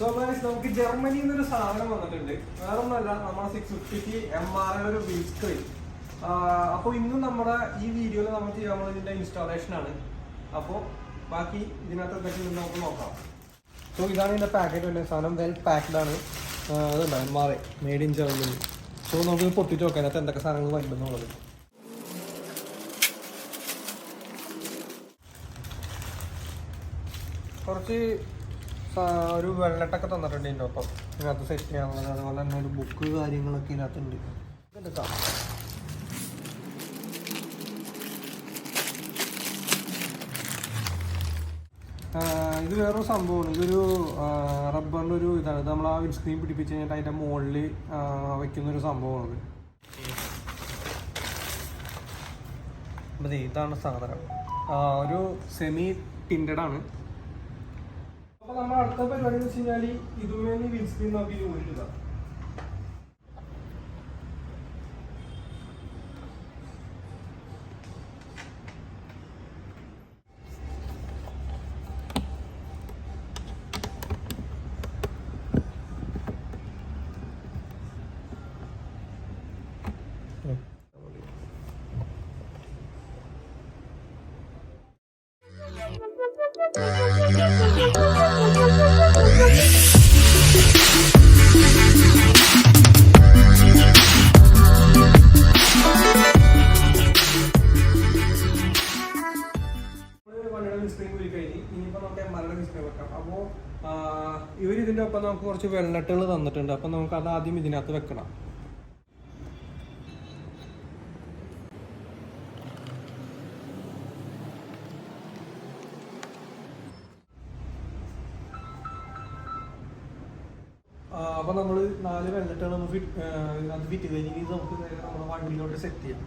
So guys നമുക്ക് ജർമ്മനിയിൽ നിന്നൊരു സാധനം വന്നിട്ടുണ്ട്. വേറൊന്നല്ല, നമ്മുടെ 650 MRA ഒരു വിൻസ്ക്രീൻ. അപ്പോൾ ഇന്നും നമ്മുടെ ഈ വീഡിയോയിൽ നമ്മൾ ചെയ്യാൻ പോകുന്നത് ഇതിന്റെ ഇൻസ്റ്റാളേഷൻ ആണ്. അപ്പോൾ ബാക്കി ഇതിനകത്ത് എന്തൊക്കെ നമുക്ക് നോക്കാം. സോ ഇതാണ് ഇതിന്റെ പാക്കറ്റ് വരുന്നത്. സാധനം വെൽ പാക്ഡ് ആണ്. അതുണ്ട് MRA made in Germany. So നമുക്ക് പൊട്ടിച്ച് നോക്കാം അതിനകത്ത് എന്തൊക്കെ സാധനങ്ങൾ വരുന്നുള്ളത്. കുറച്ച് ഒരു വെള്ളട്ടൊക്കെ തന്നിട്ടുണ്ട് ഇതിൻ്റെ ഒപ്പം. ഇതിനകത്ത് സെറ്റ് ചെയ്യാനുള്ളത്, അതുപോലെ തന്നെ ഒരു ബുക്ക് കാര്യങ്ങളൊക്കെ ഇതിനകത്തുണ്ട്. ഇത് വേറൊരു സംഭവമാണ്. ഇതൊരു റബ്ബറിൻ്റെ ഒരു ഇതാണ്. ഇത് നമ്മൾ ആ വിൻസ്ക്രീൻ പിടിപ്പിച്ച് കഴിഞ്ഞിട്ട് അതിൻ്റെ മുകളിൽ വയ്ക്കുന്നൊരു സംഭവമാണ്. അപ്പോൾ ഇതാണ് സാധനം. ഒരു സെമി ടിൻറ്റഡ് ആണ്. അപ്പോൾ നമ്മൾ അടുത്ത പരിപാടി എന്ന് വെച്ച് കഴിഞ്ഞാൽ ഇതുമേനി വിൻസ്ക്രീൻ നോക്കി ഊരിടുക. ഇനിയിപ്പോൾ നമുക്ക് MRA വിൻസ്ക്രീൻ വെക്കാം. അപ്പോൾ ഇവർ ഇതിൻ്റെ ഒപ്പം നമുക്ക് കുറച്ച് വെള്ളട്ടുകൾ തന്നിട്ടുണ്ട്. അപ്പം നമുക്ക് അത് ആദ്യം ഇതിനകത്ത് വെക്കണം. അപ്പോൾ നമ്മൾ 4 വെള്ളട്ടുകൾ അത് ഫിറ്റ് ചെയ്ത് കഴിഞ്ഞാൽ ഇത് നമുക്ക് നമ്മുടെ വണ്ടിയിലോട്ട് സെറ്റ് ചെയ്യാം.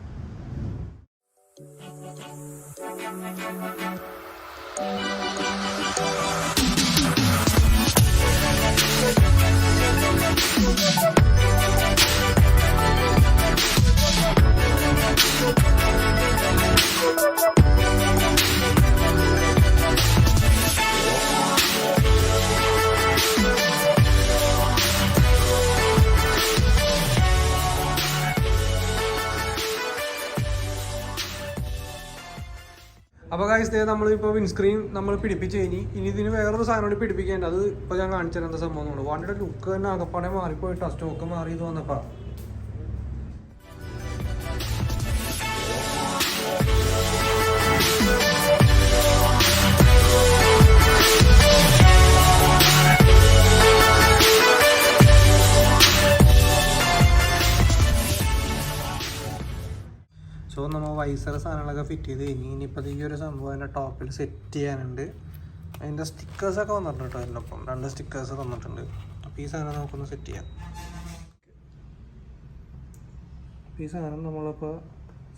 അപ്പോൾ ഗൈസ് നമ്മളിപ്പോൾ വിൻസ്ക്രീൻ നമ്മൾ പിടിപ്പിച്ച് കഴിഞ്ഞ് ഇനി ഇതിന് വേറൊരു സാധനം കൂടി പിടിപ്പിക്കേണ്ട. അത് ഇപ്പോൾ ഞാൻ കാണിച്ചു തരാൻ സംഭവം ഉണ്ട്. വണ്ടിയുടെ ലുക്ക് തന്നെ ആകപ്പാടെ മാറിപ്പോയിട്ടോ. സ്റ്റോക്ക് മാറി ഇത് വന്നപ്പോൾ. സോ നമ്മൾ വൈസർ സാധനങ്ങളൊക്കെ ഫിറ്റ് ചെയ്ത് കഴിഞ്ഞ് ഇനിയിപ്പോൾ ഈ ഒരു സംഭവം അതിൻ്റെ ടോപ്പിൽ സെറ്റ് ചെയ്യാനുണ്ട്. അതിൻ്റെ സ്റ്റിക്കേഴ്സൊക്കെ വന്നിട്ടുണ്ട് കേട്ടോ. അതിനൊപ്പം 2 സ്റ്റിക്കേഴ്സ് തന്നിട്ടുണ്ട്. അപ്പോൾ ഈ സാധനം നമുക്കൊന്ന് സെറ്റ് ചെയ്യാം. ഈ സാധനം നമ്മളിപ്പോൾ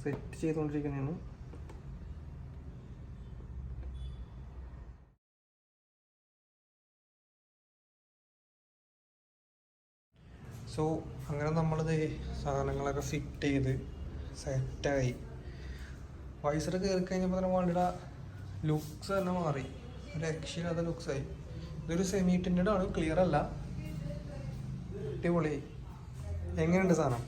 സെറ്റ് ചെയ്തുകൊണ്ടിരിക്കുന്നതാണ്. സോ അങ്ങനെ നമ്മളിത് സാധനങ്ങളൊക്കെ ഫിറ്റ് ചെയ്ത് സെറ്റായി. വൈസർ കയറി കഴിഞ്ഞപ്പോൾ തന്നെ വണ്ടിയുടെ ലുക്സ് തന്നെ മാറി. ഒരു രക്ഷയില്ലാത്ത ലുക്സായി. ഇതൊരു സെമി ടിൻറ്റഡ് ആണ്, ക്ലിയർ അല്ല. അടിപൊളി. എങ്ങനെയുണ്ട് സാധനം?